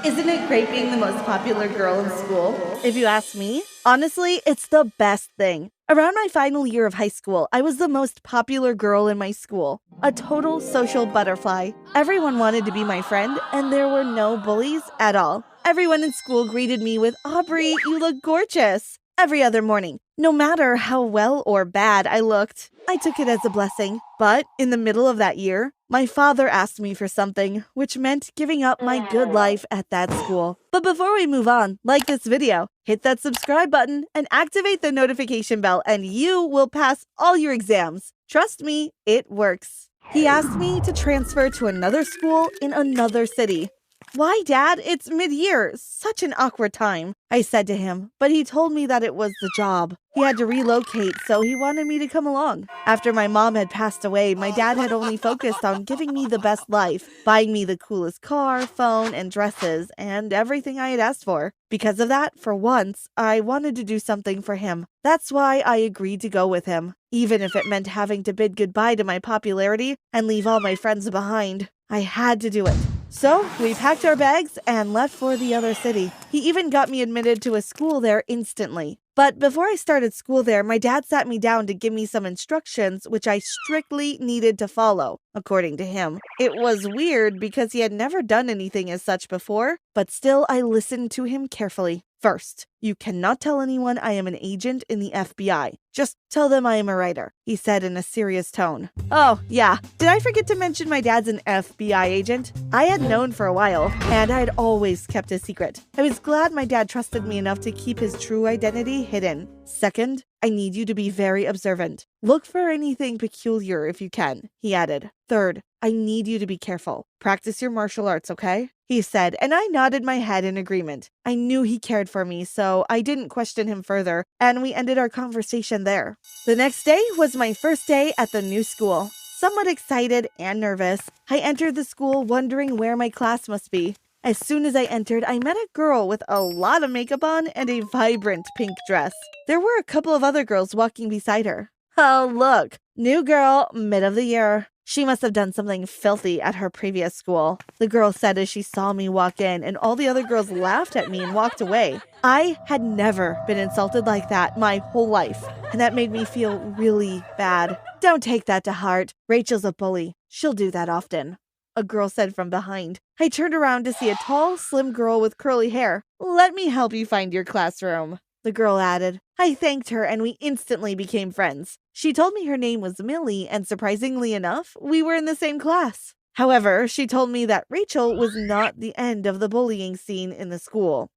Isn't it great being the most popular girl in school? If you ask me, honestly, it's the best thing. Around my final year of high school, I was the most popular girl in my school. A total social butterfly. Everyone wanted to be my friend, and there were no bullies at all. Everyone in school greeted me with, "Aubrey, you look gorgeous," every other morning, no matter how well or bad I looked. I took it as a blessing. But in the middle of that year, my father asked me for something, which meant giving up my good life at that school. But before we move on, like this video, hit that subscribe button, and activate the notification bell, and you will pass all your exams. Trust me, it works. He asked me to transfer to another school in another city. "Why, Dad? It's mid-year. Such an awkward time," I said to him, but he told me that it was the job. He had to relocate, so he wanted me to come along. After my mom had passed away, my dad had only focused on giving me the best life, buying me the coolest car, phone, and dresses, and everything I had asked for. Because of that, for once, I wanted to do something for him. That's why I agreed to go with him, even if it meant having to bid goodbye to my popularity and leave all my friends behind. I had to do it. So we packed our bags and left for the other city. He even got me admitted to a school there instantly. But before I started school there, my dad sat me down to give me some instructions which I strictly needed to follow, according to him. It was weird because he had never done anything as such before, but still I listened to him carefully. First, you cannot tell anyone I am an agent in the FBI. Just tell them I am a writer, he said in a serious tone. Oh, yeah. Did I forget to mention my dad's an FBI agent? I had known for a while, and I had always kept a secret. I was glad my dad trusted me enough to keep his true identity hidden. Second, I need you to be very observant. Look for anything peculiar if you can, he added. Third, I need you to be careful. Practice your martial arts, okay? He said, and I nodded my head in agreement. I knew he cared for me, so I didn't question him further, and we ended our conversation there. The next day was my first day at the new school. Somewhat excited and nervous, I entered the school wondering where my class must be. As soon as I entered, I met a girl with a lot of makeup on and a vibrant pink dress. There were a couple of other girls walking beside her. Oh, look, new girl, mid of the year. She must have done something filthy at her previous school, the girl said as she saw me walk in, and all the other girls laughed at me and walked away. I had never been insulted like that my whole life, and that made me feel really bad. Don't take that to heart. Rachel's a bully. She'll do that often, a girl said from behind. I turned around to see a tall, slim girl with curly hair. Let me help you find your classroom, the girl added. I thanked her and we instantly became friends. She told me her name was Millie, and surprisingly enough, we were in the same class. However, she told me that Rachel was not the end of the bullying scene in the school.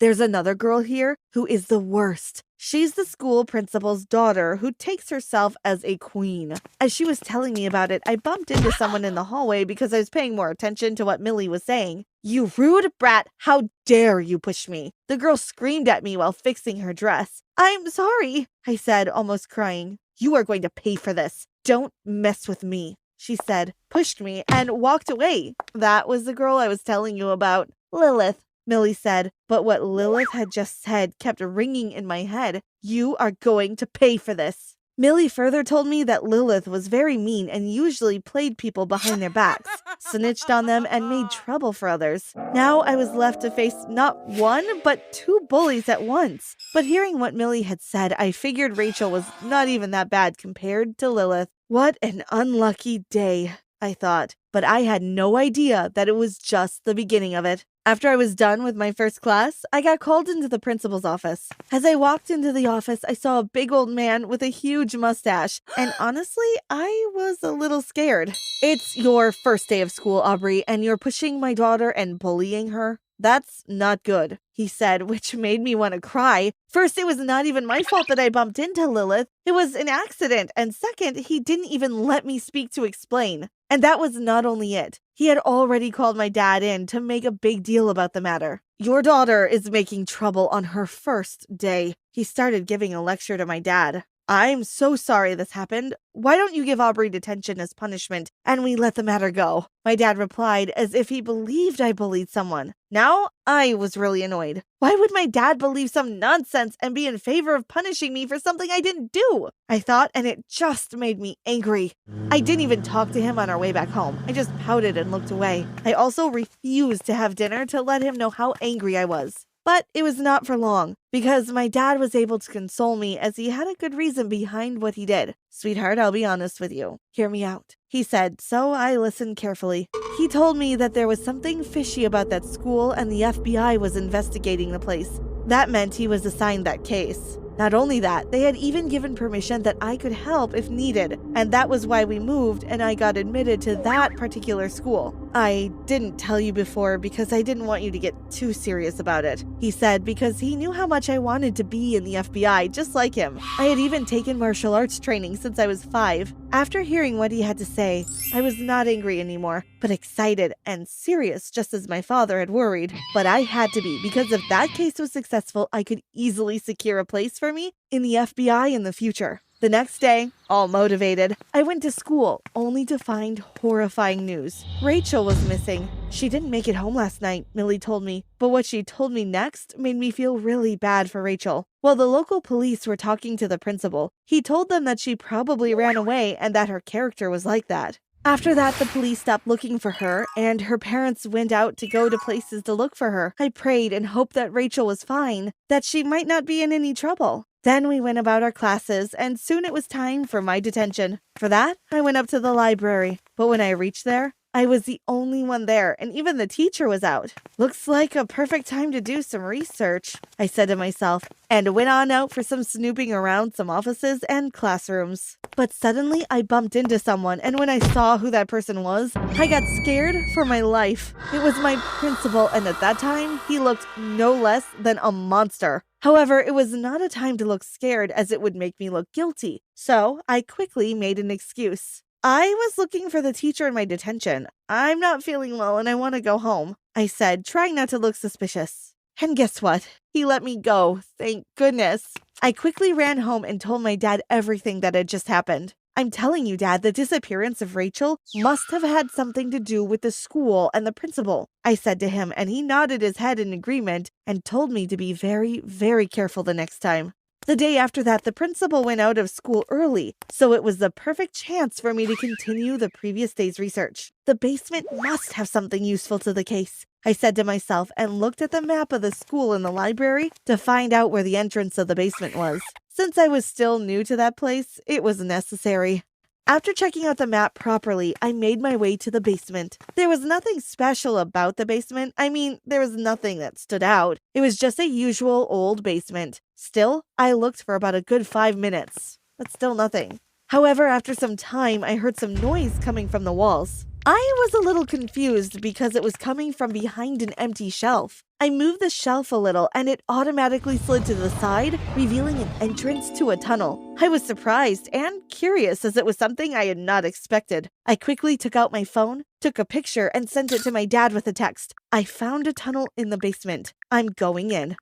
There's another girl here who is the worst. She's the school principal's daughter who takes herself as a queen. As she was telling me about it, I bumped into someone in the hallway because I was paying more attention to what Millie was saying. You rude brat, how dare you push me? The girl screamed at me while fixing her dress. I'm sorry, I said, almost crying. You are going to pay for this. Don't mess with me, she said, pushed me, and walked away. That was the girl I was telling you about. Lilith, Millie said, but what Lilith had just said kept ringing in my head. You are going to pay for this. Millie further told me that Lilith was very mean and usually played people behind their backs, snitched on them, and made trouble for others. Now I was left to face not one, but two bullies at once. But hearing what Millie had said, I figured Rachel was not even that bad compared to Lilith. What an unlucky day, I thought, but I had no idea that it was just the beginning of it. After I was done with my first class, I got called into the principal's office. As I walked into the office, I saw a big old man with a huge mustache, and honestly, I was a little scared. It's your first day of school, Aubrey, and you're pushing my daughter and bullying her. That's not good, he said, which made me want to cry. First, it was not even my fault that I bumped into Lilith. It was an accident. And second, he didn't even let me speak to explain. And that was not only it. He had already called my dad in to make a big deal about the matter. Your daughter is making trouble on her first day. He started giving a lecture to my dad. "I'm so sorry this happened. Why don't you give Aubrey detention as punishment and we let the matter go?" My dad replied as if he believed I bullied someone. Now I was really annoyed. Why would my dad believe some nonsense and be in favor of punishing me for something I didn't do? I thought, and it just made me angry. I didn't even talk to him on our way back home. I just pouted and looked away. I also refused to have dinner to let him know how angry I was. But it was not for long, because my dad was able to console me as he had a good reason behind what he did. "Sweetheart, I'll be honest with you. Hear me out," he said, so I listened carefully. He told me that there was something fishy about that school and the FBI was investigating the place. That meant he was assigned that case. Not only that, they had even given permission that I could help if needed, and that was why we moved and I got admitted to that particular school. "I didn't tell you before because I didn't want you to get too serious about it," he said, because he knew how much I wanted to be in the FBI just like him. I had even taken martial arts training since I was 5. After hearing what he had to say, I was not angry anymore, but excited and serious just as my father had worried. But I had to be, because if that case was successful, I could easily secure a place for me in the FBI in the future. The next day, all motivated, I went to school, only to find horrifying news. Rachel was missing. "She didn't make it home last night," Millie told me. But what she told me next made me feel really bad for Rachel. While the local police were talking to the principal, he told them that she probably ran away and that her character was like that. After that, the police stopped looking for her, and her parents went out to go to places to look for her. I prayed and hoped that Rachel was fine, that she might not be in any trouble. Then we went about our classes, and soon it was time for my detention. For that, I went up to the library. But when I reached there, I was the only one there, and even the teacher was out. "Looks like a perfect time to do some research," I said to myself, and went on out for some snooping around some offices and classrooms. But suddenly I bumped into someone, and when I saw who that person was, I got scared for my life. It was my principal, and at that time, he looked no less than a monster. However, it was not a time to look scared, as it would make me look guilty. So I quickly made an excuse. "I was looking for the teacher in my detention. I'm not feeling well and I want to go home," I said, trying not to look suspicious. And guess what? He let me go, thank goodness. I quickly ran home and told my dad everything that had just happened. "I'm telling you, Dad, the disappearance of Rachel must have had something to do with the school and the principal," I said to him, and he nodded his head in agreement and told me to be very, very careful the next time. The day after that, the principal went out of school early, so it was the perfect chance for me to continue the previous day's research. "The basement must have something useful to the case," I said to myself, and looked at the map of the school in the library to find out where the entrance of the basement was. Since I was still new to that place, it was necessary. After checking out the map properly, I made my way to the basement. There was nothing special about the basement. I mean, there was nothing that stood out. It was just a usual old basement. Still, I looked for about a good 5 minutes, but still nothing. However, after some time, I heard some noise coming from the walls. I was a little confused because it was coming from behind an empty shelf. I moved the shelf a little and it automatically slid to the side, revealing an entrance to a tunnel. I was surprised and curious as it was something I had not expected. I quickly took out my phone, took a picture, and sent it to my dad with a text. "I found a tunnel in the basement. I'm going in."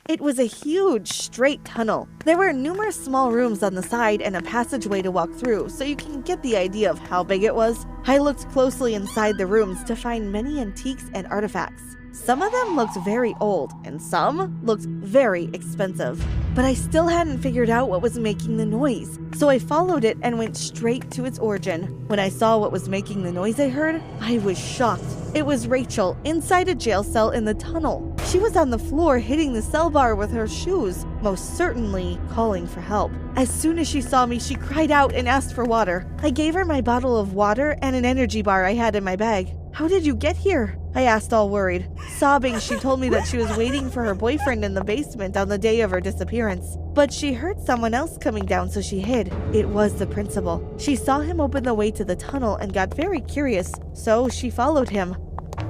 It was a huge, straight tunnel. There were numerous small rooms on the side and a passageway to walk through, so you can get the idea of how big it was. I looked closely inside the rooms to find many antiques and artifacts. Some of them looked very old, and some looked very expensive. But I still hadn't figured out what was making the noise, so I followed it and went straight to its origin. When I saw what was making the noise I heard, I was shocked. It was Rachel, inside a jail cell in the tunnel. She was on the floor hitting the cell bar with her shoes, most certainly calling for help. As soon as she saw me, she cried out and asked for water. I gave her my bottle of water and an energy bar I had in my bag. "How did you get here?" I asked, all worried. Sobbing, she told me that she was waiting for her boyfriend in the basement on the day of her disappearance. But she heard someone else coming down, so she hid. It was the principal. She saw him open the way to the tunnel and got very curious, so she followed him.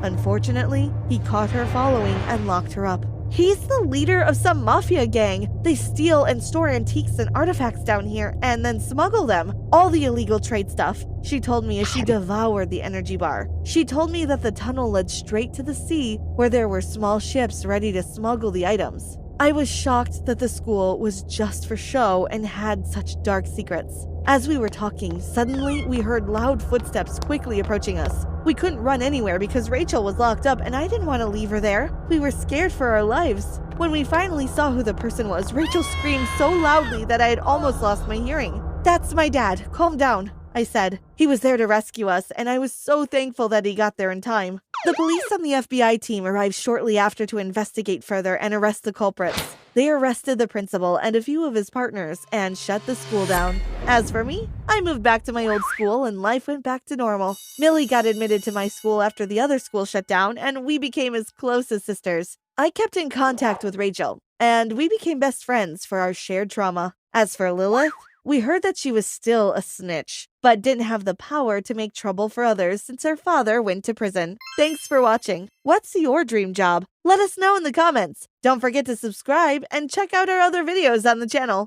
Unfortunately, he caught her following and locked her up. He's the leader of some mafia gang. They steal and store antiques and artifacts down here and then smuggle them. All the illegal trade stuff, she told me as she devoured the energy bar. She told me that the tunnel led straight to the sea where there were small ships ready to smuggle the items. I was shocked that the school was just for show and had such dark secrets. As we were talking, suddenly we heard loud footsteps quickly approaching us. We couldn't run anywhere because Rachel was locked up and I didn't want to leave her there. We were scared for our lives. When we finally saw who the person was, Rachel screamed so loudly that I had almost lost my hearing. "That's my dad. Calm down," I said. He was there to rescue us, and I was so thankful that he got there in time. The police and the FBI team arrived shortly after to investigate further and arrest the culprits. They arrested the principal and a few of his partners and shut the school down. As for me, I moved back to my old school and life went back to normal. Millie got admitted to my school after the other school shut down, and we became as close as sisters. I kept in contact with Rachel, and we became best friends for our shared trauma. As for Lilith, we heard that she was still a snitch, but didn't have the power to make trouble for others since her father went to prison. Thanks for watching. What's your dream job? Let us know in the comments. Don't forget to subscribe and check out our other videos on the channel.